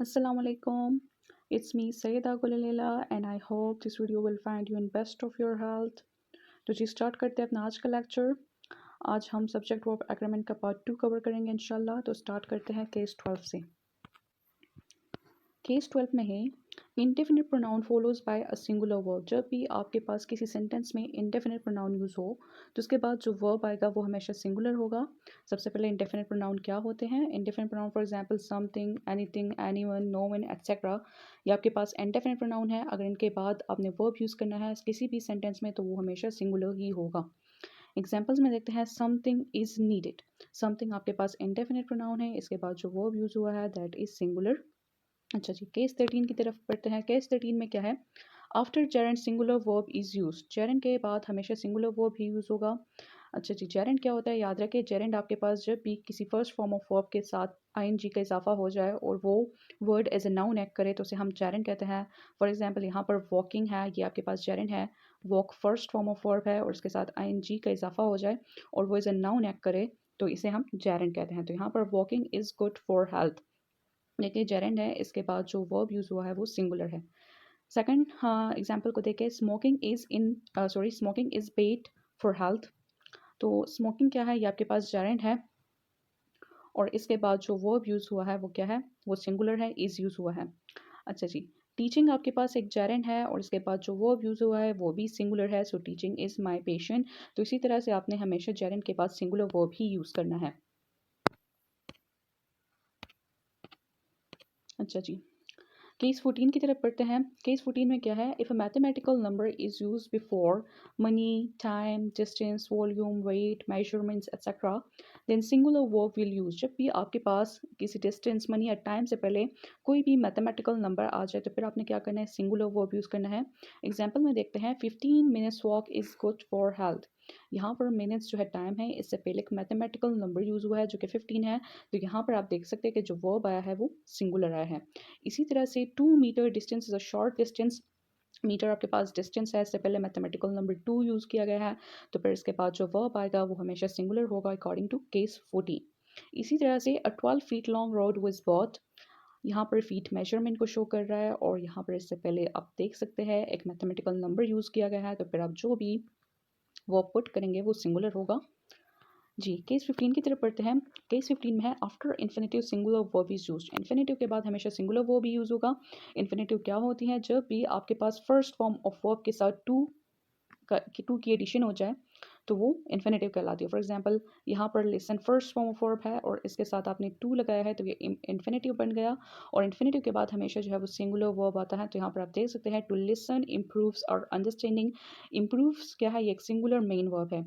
Assalamu alaikum. It's me Sayyida Gullela and I hope this video will find you in best of your health. तो जी start करते हैं अपना आज का lecture. आज हम सब्जेक्ट वर्ब एग्रीमेंट का पार्ट 2 कवर करेंगे इंशाल्लाह। तो स्टार्ट करते हैं केस 12 से। केस 12 में है indefinite pronoun follows by a singular verb. जब भी आपके पास किसी सेंटेंस में इंडेफिनिट प्रोनाउन यूज़ हो तो उसके बाद जो वर्ब आएगा वो हमेशा सिंगुलर होगा। सबसे पहले इंडेफिनिट प्रोनाउन क्या होते हैं? Indefinite pronoun for example something, anything, anyone, no one etcetera. ये आपके पास इंडेफिनिट प्रोनाउन है। अगर इनके बाद आपने वर्ब यूज़ करना है किसी भी सेंटेंस में तो वो हमेशा सिंगुलर ही होगा। एग्जाम्पल्स में देखते हैं समथिंग इज़ नीडेड। समथिंग आपके पास इंडेफिनिट प्रोनाउन है, इसके बाद जो वर्ब यूज़ हुआ है दैट इज़ सिंगुलर। अच्छा जी, केस 13 की तरफ पढ़ते हैं। केस 13 में क्या है? After Geraint singular verb is use. Geraint के बाद हमेशा सिंगुलर वर्ब ही यूज़ होगा। अच्छा जी, जेरेंट क्या होता है? याद रखें, जेरेंट आपके पास जब भी किसी फर्स्ट फॉर्म ऑफ वर्ब के साथ आईएनजी का इजाफा हो जाए और वो word as a noun act करे तो उसे हम जेरेंट कहते हैं। फॉर एग्जांपल यहाँ पर वॉकिंग है, ये आपके पास जेरेंट है। Walk first form of verb है और उसके साथ आईएनजी का इजाफा हो जाए और वो एज ए नाउन एक्ट करे तो इसे हम जेरेंट कहते हैं। तो यहाँ पर walking is good for health, देखिए जेरेंड है, इसके बाद जो वर्ब यूज़ हुआ है वो सिंगुलर है। सेकंड हाँ एग्जाम्पल को देखें, smoking is bed for health. तो स्मोकिंग क्या है? ये आपके पास जेरेंड है और इसके बाद जो वर्ब यूज़ हुआ है वो क्या है? वो सिंगुलर है, इज़ यूज़ हुआ है। अच्छा जी, टीचिंग आपके पास एक जेरेंड है और इसके बाद जो वर्ब यूज़ हुआ है वो भी सिंगुलर है। So teaching is my patient. तो इसी तरह से आपने हमेशा जेरेंड के बाद सिंगुलर वर्ब ही यूज़ करना है। अच्छा जी, केस 14 की तरफ पढ़ते हैं। केस 14 में क्या है? If a mathematical number is use before money, time, distance, volume, weight, measurements etcetera then singular verb will use. जब भी आपके पास किसी डिस्टेंस, मनी या टाइम से पहले कोई भी मैथमेटिकल नंबर आ जाए तो फिर आपने क्या करना है? सिंगुलर वर्ब यूज़ करना है। एग्जाम्पल में देखते हैं 15 minutes walk is good for health. यहाँ पर मिनट्स जो है टाइम है, इससे पहले एक मैथमेटिकल नंबर यूज़ हुआ है जो कि 15 है। तो यहाँ पर आप देख सकते हैं कि जो वर्ब आया है वो सिंगुलर आया है। इसी तरह से 2 meter distance is a short distance. Meter आपके पास डिस्टेंस है, इससे पहले मैथमेटिकल नंबर 2 यूज़ किया गया है तो फिर इसके बाद जो वर्ब आएगा वो हमेशा सिंगुलर होगा अकॉर्डिंग टू केस 14। इसी तरह से a 12 feet long road was bought. यहाँ पर फीट मेजरमेंट को शो कर रहा है और यहाँ पर इससे पहले आप देख सकते हैं एक मैथमेटिकल नंबर यूज़ किया गया है तो फिर आप जो भी वर्ब पुट करेंगे वो सिंगुलर होगा। जी, केस 15 की तरफ पढ़ते हैं। केस 15 में है after infinitive singular verb is used. Infinitive के बाद हमेशा सिंगुलर वर्ब ही यूज़ होगा। इन्फिनेटिव क्या होती है? जब भी आपके पास फर्स्ट फॉर्म ऑफ वर्ब के साथ टू की एडिशन हो जाए तो वो इन्फिनेटिव कहलाती है। फॉर एग्जांपल यहाँ पर listen first form of verb है और इसके साथ आपने टू लगाया है तो ये इन्फिनेटिव बन गया और इन्फिनेटिव के बाद हमेशा जो है वो सिंगुलर वर्ब आता है। तो यहाँ पर आप देख सकते हैं टू लिसन इम्प्रूव्स और अंडरस्टैंडिंग। इम्प्रूव्स क्या है? ये एक सिंगुलर मेन वर्ब है।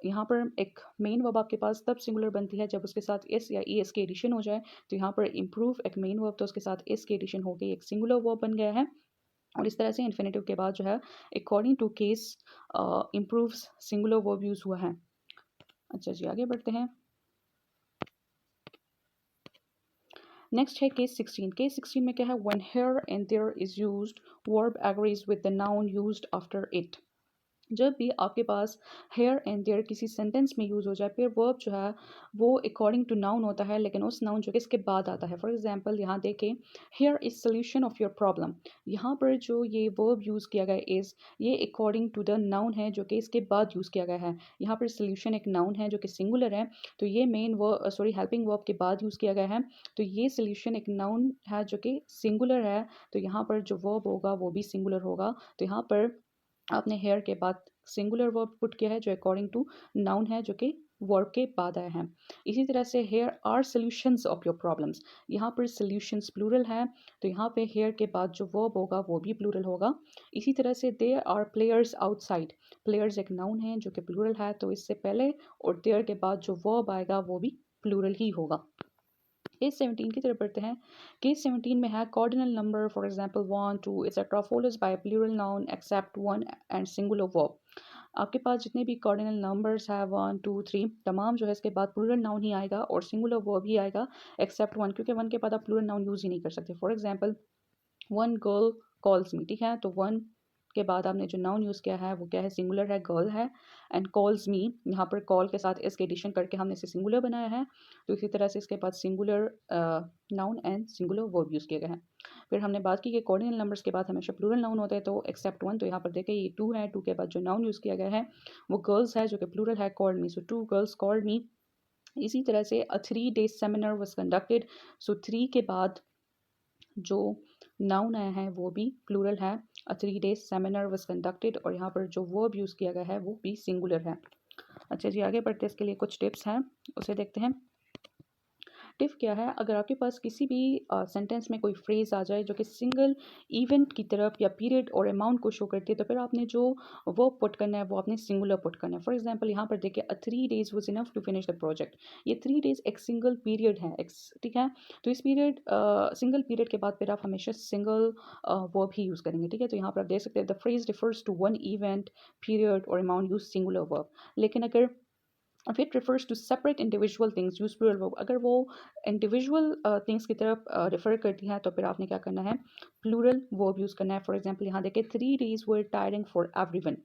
यहाँ पर एक मेन वर्ब आपके पास तब सिंगुलर बनती है जब उसके साथ एस या ई एस की एडिशन हो जाए। तो यहाँ पर इम्प्रूव एक मेन वर्ब तो उसके साथ एस की एडिशन हो गई, एक सिंगुलर वर्ब बन गया है। और इस तरह से इन्फिनेटिव के बाद जो है according to case improves singular verb use हुआ है। अच्छा जी, आगे बढ़ते हैं। नेक्स्ट है केस 16। केस 16 में क्या है? When here and there is used verb agrees with the noun used after it. जब भी आपके पास हेयर एंड देयर किसी सेंटेंस में यूज़ हो जाए फिर वर्ब जो है वो अकॉर्डिंग टू नाउन होता है लेकिन उस नाउन जो कि इसके बाद आता है। फॉर एग्जांपल यहाँ देखें, here is solution of your problem. यहाँ पर जो ये वर्ब यूज़ किया गया इज़, ये अकॉर्डिंग टू द नाउन है जो कि इसके बाद यूज़ किया गया है। यहाँ पर सोल्यूशन एक नाउन है जो कि सिंगुलर है तो ये मेन वर्ब हेल्पिंग वर्ब के बाद यूज़ किया गया है। तो ये सोल्यूशन एक नाउन है जो कि सिंगुलर है तो यहाँ पर जो वर्ब होगा वो भी सिंगुलर होगा। तो यहाँ पर आपने हेयर के बाद सिंगुलर वर्ब पुट किया है जो अकॉर्डिंग टू नाउन है जो कि वर्ब के बाद आया है। इसी तरह से here are solutions of your problems. यहाँ पर सॉल्यूशंस प्लूरल है तो यहाँ पे हेयर के बाद जो वर्ब होगा वो भी प्लूरल होगा। इसी तरह से they are players outside. Players एक नाउन है जो कि प्लूरल है तो इससे पहले और देयर के बाद जो वर्ब आएगा वो भी प्लूरल ही होगा। केस 17 की तरफ बढ़ते हैं। केस 17 में है cardinal number for example 1 2 etcetera follows by plural noun except one and singular verb. आपके पास जितने भी कॉर्डिनल नंबर्स है 1 2 3 तमाम जो है इसके बाद प्लूरल नाउन ही आएगा और सिंगुलर वर्ब ही आएगा एक्सेप्ट वन, क्योंकि वन के बाद आप प्लूरल नाउन यूज़ ही नहीं कर सकते। For example one girl calls me, ठीक है, तो वन के बाद आपने जो नाउन यूज़ किया है वो क्या है, सिंगुलर है, गर्ल है। एंड कॉल्स मी, यहाँ पर कॉल के साथ इसके एडिशन करके हमने इसे सिंगुलर बनाया है। तो इसी तरह से इसके बाद singular noun and singular verb use किए गए हैं। फिर हमने बात की कि कॉर्डिनल नंबर्स के बाद हमेशा प्लूरल नाउन होते हैं, तो एक्सेप्ट वन। तो यहाँ पर देखें ये 2 है, 2 के बाद जो नाउन यूज़ किया गया है वो गर्ल्स है जो कि प्लूरल है, कॉल्ड मी। सो 2 गर्ल्स कॉल्ड मी। इसी तरह से अ 3 डेज सेमिनार वाज कंडक्टेड। सो 3 के बाद जो नाउन आया है वो भी प्लूरल है, अ 3 डेज सेमिनार वाज कंडक्टेड। और यहाँ पर जो वर्ब यूज़ किया गया है वो भी सिंगुलर है। अच्छा जी, आगे बढ़ते हैं, इसके लिए कुछ टिप्स हैं, उसे देखते हैं। टिप क्या है, अगर आपके पास किसी भी सेंटेंस में कोई फ्रेज़ आ जाए जो कि सिंगल इवेंट की तरफ या पीरियड और अमाउंट को शो करती है, तो फिर आपने जो वर्ब पुट करना है वो आपने सिंगुलर पुट करना है। फॉर एग्जांपल यहाँ पर देखिए, a 3 days was enough to finish the project. ये 3 डेज एक सिंगल पीरियड है, ठीक है। तो इस पीरियड सिंगल पीरियड के बाद फिर आप हमेशा सिंगल वर्ब ही यूज़ करेंगे, ठीक है। तो यहाँ पर आप देख सकते हैं, the phrase refers to one event, period or amount, use singular verb. लेकिन अगर if it refers to separate individual things, use plural verb। अगर वो individual things की तरफ refer करती हैं तो फिर आपने क्या करना है, plural verb use करना है। फॉर एग्जाम्पल यहाँ देखिए, 3 days were tiring for everyone।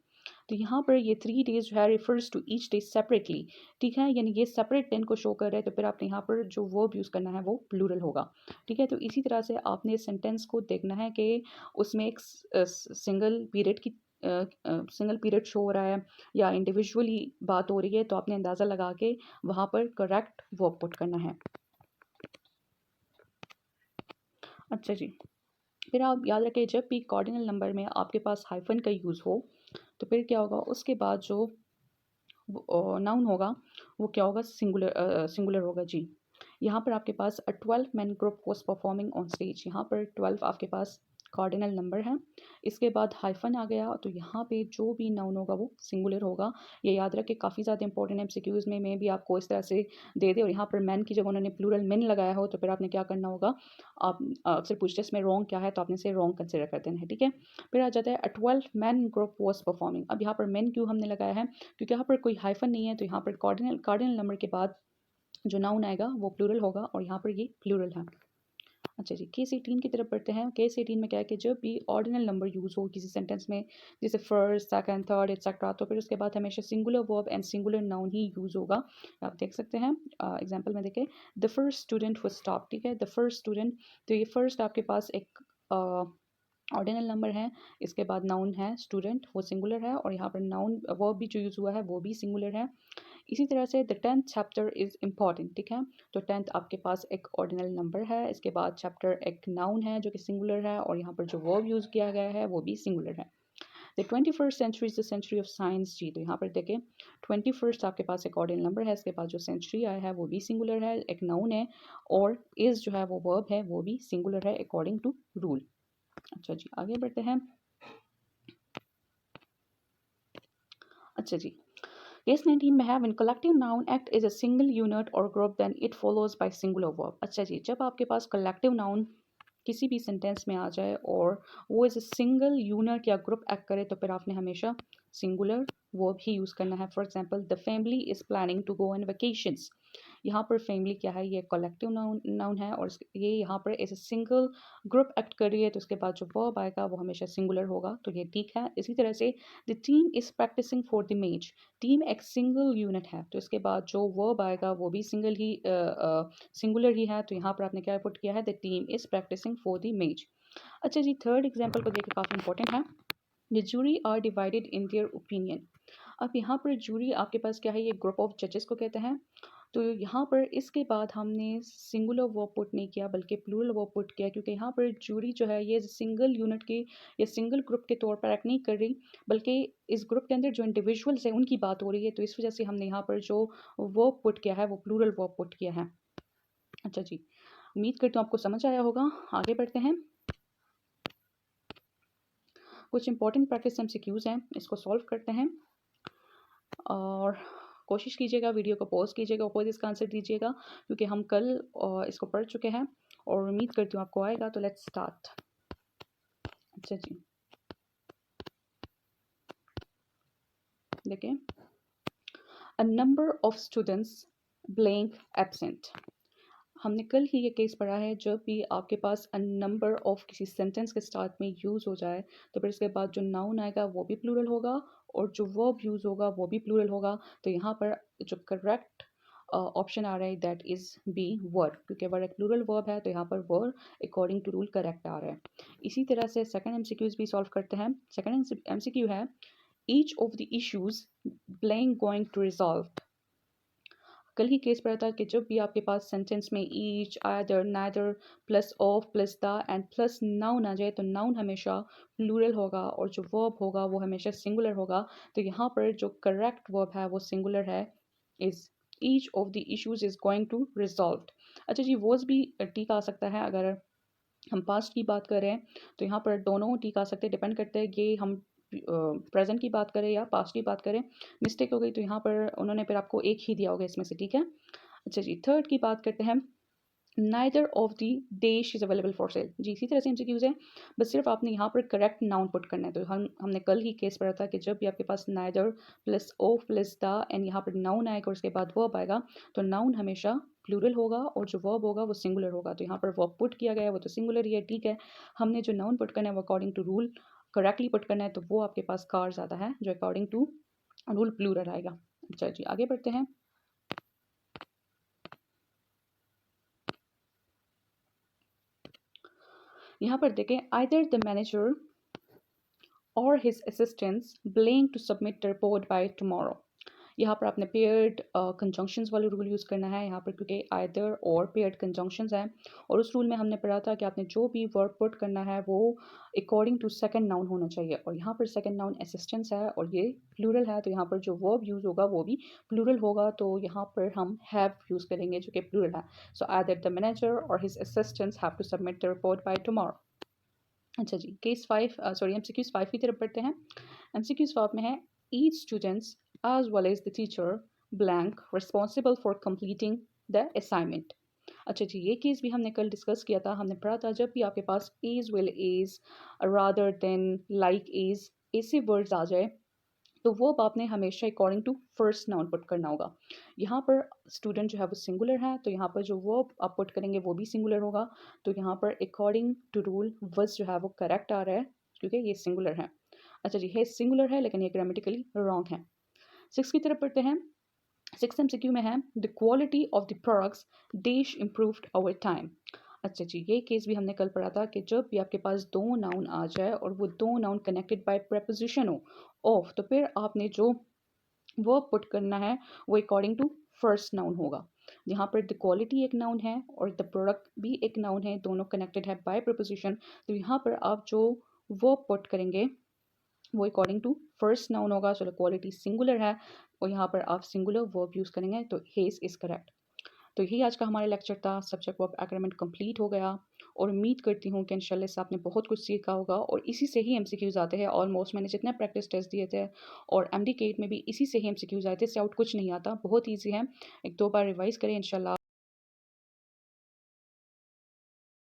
तो यहाँ पर ये 3 days जो है refers to each day separately, ठीक है, यानी ये separate दिन को शो कर रहा है। तो फिर आपने यहाँ पर जो verb यूज़ करना है वो plural होगा, ठीक है। तो इसी तरह से आपने सेंटेंस को देखना है कि उसमें एक सिंगल पीरियड की सिंगल पीरियड शो हो रहा है या इंडिविजुअली बात हो रही है, तो आपने अंदाज़ा लगा के वहाँ पर करेक्ट वर्ब पुट करना है। अच्छा जी, फिर आप याद रखें, जब भी कॉर्डिनल नंबर में आपके पास हाइफन का यूज़ हो तो फिर क्या होगा, उसके बाद जो नाउन होगा वो क्या होगा, सिंगुलर होगा जी। यहाँ पर आपके पास अ 12 man group was performing on stage. यहाँ पर 12 आपके पास कार्डिनल नंबर है, इसके बाद हाइफन आ गया, तो यहाँ पे जो भी नाउन होगा वो सिंगुलर होगा। ये याद रखें, काफ़ी ज़्यादा इंपॉर्टेंट है, एमसीक्यूज़ में भी आपको इस तरह से दे दे। और यहाँ पर मैन की जगह उन्होंने प्लूरल मेन लगाया हो तो फिर आपने क्या करना होगा, आप अक्सर पूछते हैं इसमें रॉन्ग क्या है, तो आपने इसे रॉन्ग कंसिडर कर देना है, ठीक है। फिर आ जाता है अ 12 मैन ग्रुप वॉज परफॉर्मिंग। अब यहाँ पर मेन क्यों हमने लगाया है, क्योंकि यहाँ पर कोई हाइफन नहीं है, तो यहाँ पर कार्डिनल नंबर के बाद जो नाउन आएगा वो प्लूरल होगा और यहाँ पर ये प्लूरल है। अच्छा जी, केस 18 की तरफ बढ़ते हैं। केस 18 में क्या है कि जब भी ऑर्डिनल नंबर यूज़ हो किसी सेंटेंस में, जैसे फर्स्ट, सेकंड, थर्ड एक्सेट्रा, तो फिर उसके बाद हमेशा singular verb and singular noun he use होगा। आप देख सकते हैं एग्जांपल में देखें, the first student was stop, ठीक है, द फर्स्ट स्टूडेंट। तो ये फर्स्ट आपके पास एक ऑर्डिनल नंबर है, इसके बाद नाउन है स्टूडेंट, वो सिंगुलर है, और यहाँ पर नाउन वर्ब भी जो यूज़ हुआ है वो भी सिंगुलर है। इसी तरह से the 10th chapter is important, ठीक है। तो 10th आपके पास एक ऑर्डिनल नंबर है, इसके बाद चैप्टर एक नाउन है जो कि सिंगुलर है, और यहाँ पर जो वर्ब यूज़ किया गया है वो भी सिंगुलर है। The 21st century is the century of science जी। तो यहाँ पर देखें, 21st आपके पास एक ऑर्डिनल नंबर है, इसके बाद जो सेंचुरी आया है वो भी सिंगुलर है, एक नाउन है, और इज़ जो है वो वर्ब है, वो भी सिंगुलर है अकॉर्डिंग टू रूल। अच्छा जी, आगे बढ़ते हैं। अच्छा जी, केस 19 में है, when collective noun act is a single unit or group then it follows by singular verb. अच्छा जी, जब आपके पास कलेक्टिव नाउन किसी भी सेंटेंस में आ जाए और वो एज ए सिंगल यूनिट या ग्रुप एक्ट करे, तो फिर आपने हमेशा सिंगुलर वर्ब ही यूज़ करना है। For example, the family is planning to go on vacations. यहाँ पर फैमिली क्या है, ये कलेक्टिव नाउन है, और ये यहाँ पर as a single group act कर रही है, तो उसके बाद जो वर्ब आएगा वो हमेशा सिंगुलर होगा, तो ये ठीक है। इसी तरह से the team is practicing for the match. Team एक सिंगल यूनिट है, तो इसके बाद जो वर्ब आएगा वो भी सिंगुलर ही है, तो यहाँ पर आपने क्या पुट किया है, the team is practicing for the match. अच्छा जी, थर्ड एग्जाम्पल को देखिए, काफ़ी इंपॉर्टेंट है। The jury are divided in their opinion. अब यहाँ पर जूरी आपके पास क्या है, ये ग्रुप ऑफ जजेस को कहते हैं। तो यहाँ पर इसके बाद हमने सिंगुलर वर्ब पुट नहीं किया बल्कि प्लूरल वर्ब पुट किया, क्योंकि यहाँ पर जूरी जो है ये सिंगल यूनिट की या सिंगल ग्रुप के तौर पर एक्ट नहीं कर रही, बल्कि इस ग्रुप के अंदर जो इंडिविजुअल्स हैं उनकी बात हो रही है, तो इस वजह से हमने यहाँ पर जो वर्ब पुट किया है वो प्लूरल वर्ब पुट किया है। अच्छा जी, उम्मीद करता हूँ आपको समझ आया होगा। आगे बढ़ते हैं, कुछ इंपॉर्टेंट प्रैक्टिस एमसीक्यूज हैं, इसको सॉल्व करते हैं, और कोशिश कीजिएगा वीडियो को पॉज कीजिएगा, खुद इसका आंसर दीजिएगा, क्योंकि हम कल इसको पढ़ चुके हैं और उम्मीद करती हूँ आपको आएगा। तो लेट्स स्टार्ट। अच्छा जी, देखिए, a number of students blank absent. हमने कल ही ये केस पढ़ा है, जब भी आपके पास अ नंबर ऑफ किसी सेंटेंस के स्टार्ट में यूज़ हो जाए, तो फिर उसके बाद जो नाउन आएगा वो भी प्लूरल होगा और जो वर्ब यूज़ होगा वो भी प्लूरल होगा। तो यहाँ पर जो करेक्ट ऑप्शन आ रहा है दैट इज़ बी वर, क्योंकि वर एक प्लूरल वर्ब है, तो यहाँ पर वर अकॉर्डिंग टू रूल करेक्ट आ रहा है। इसी तरह से सेकंड एमसीक्यूज भी सॉल्व करते हैं। सेकंड एमसीक्यू है, each of the issues blank going to resolve. कल ही केस पढ़ा था कि जब भी आपके पास सेंटेंस में each, either, neither plus of plus the and plus noun आ जाए, तो नाउन हमेशा प्लूरल होगा और जो वर्ब होगा वो हमेशा सिंगुलर होगा। तो यहाँ पर जो करेक्ट वर्ब है वो सिंगुलर है, is each of the issues is going to resolve. अच्छा जी, वॉज भी टीक आ सकता है। अगर हम पास्ट की बात करें तो यहाँ पर दोनों टीक आ सकते हैं, डिपेंड करते हैं कि हम प्रेजेंट की बात करें या पास्ट की बात करें। मिस्टेक हो गई तो यहाँ पर उन्होंने फिर आपको एक ही दिया होगा इसमें से, ठीक है। अच्छा जी, थर्ड की बात करते हैं, neither of the dish is available for sale. जी, इसी तरह से एमसीक्यूज है, बस सिर्फ आपने यहाँ पर करेक्ट नाउन पुट करना है। तो हमने कल ही केस पढ़ा था कि जब भी आपके पास neither plus of plus the and यहाँ पर नाउन आएगा और उसके बाद वर्ब आएगा, तो नाउन हमेशा प्लूरल होगा और जो वर्ब होगा वो सिंगुलर होगा। तो यहाँ पर वर्ब पुट किया गया है वो तो सिंगुलर ही है, ठीक है। हमने जो नाउन पुट करना है वो according to rule correctly put करना है, तो वो आपके पास कार्स आता है जो अकॉर्डिंग टू रूल प्लूरल आएगा। अच्छा जी, आगे बढ़ते हैं। यहाँ पर देखें, either the manager or his assistants blank to submit the report by tomorrow। यहाँ पर आपने पेयर्ड कंजंक्शंस वाले रूल यूज़ करना है यहाँ पर, क्योंकि आइदर और पेयर्ड कंजंक्शंस हैं। और उस रूल में हमने पढ़ा था कि आपने जो भी वर्ब पुट करना है वो अकॉर्डिंग टू सेकंड नाउन होना चाहिए, और यहाँ पर सेकंड नाउन असिस्टेंट्स है और ये प्लूरल है, तो यहाँ पर जो वर्ब यूज़ होगा वो भी प्लूरल होगा। तो यहाँ पर हम हैव यूज़ करेंगे जो कि प्लूरल है। So either the manager or his assistants have to submit the report by tomorrow. अच्छा जी, केस 5 सॉरी एमसीक्यूज 5 की तरफ बढ़ते हैं। एमसीक्यूज 5 में है, each students as well as the teacher blank responsible for completing the assignment. अच्छा जी, ये केस भी हमने कल डिस्कस किया था। हमने पढ़ा था जब भी आपके पास is, will is, rather than, like is, ऐसे वर्ड्स आ जाए तो वो आपने हमेशा according to first noun put करना होगा। यहाँ पर स्टूडेंट जो है वो सिंगुलर है, तो यहाँ पर जो वर्ब आप पुट करेंगे वो भी सिंगुलर होगा। तो यहाँ पर अकॉर्डिंग टू रूल वर्स जो है वो करेक्ट आ रहा है, क्योंकि ये सिंगुलर है। अच्छा जी, है सिंगुलर है लेकिन ये ग्रामेटिकली रॉन्ग है। 6 की तरफ पढ़ते हैं। 6 एमसीक्यू में है, the quality of the products dish improved over time. अच्छा जी, ये केस भी हमने कल पढ़ा था कि जब भी आपके पास दो नाउन आ जाए और वो दो नाउन कनेक्टेड बाय प्रेपोजिशन हो ऑफ, तो फिर आपने जो वर्ब पुट करना है वो अकॉर्डिंग टू फर्स्ट नाउन होगा। यहाँ पर द क्वालिटी एक नाउन है और द प्रोडक्ट भी एक नाउन है, दोनों कनेक्टेड है बाय प्रेपोजिशन। तो यहाँ पर आप जो वर्ब पुट करेंगे वो अकॉर्डिंग टू फर्स्ट नाउन होगा। चलो, क्वालिटी सिंगुलर है और यहाँ पर आप सिंगुलर वर्ब यूज़ करेंगे, तो हेज इज़ करेक्ट। तो यही आज का हमारा लेक्चर था। सब्जेक्ट वर्ब एग्रीमेंट कंप्लीट हो गया और उम्मीद करती हूँ कि इंशाल्लाह से आपने बहुत कुछ सीखा होगा, और इसी से ही एमसीक्यूज़ आते हैं। ऑलमोस्ट मैंने जितने प्रैक्टिस टेस्ट दिए थे और एमडी केट में भी इसी से ही एमसीक्यूज़ आए थे, इससे आउट कुछ नहीं आता, बहुत ईजी है। एक दो बार रिवाइज़ करें इंशाल्लाह।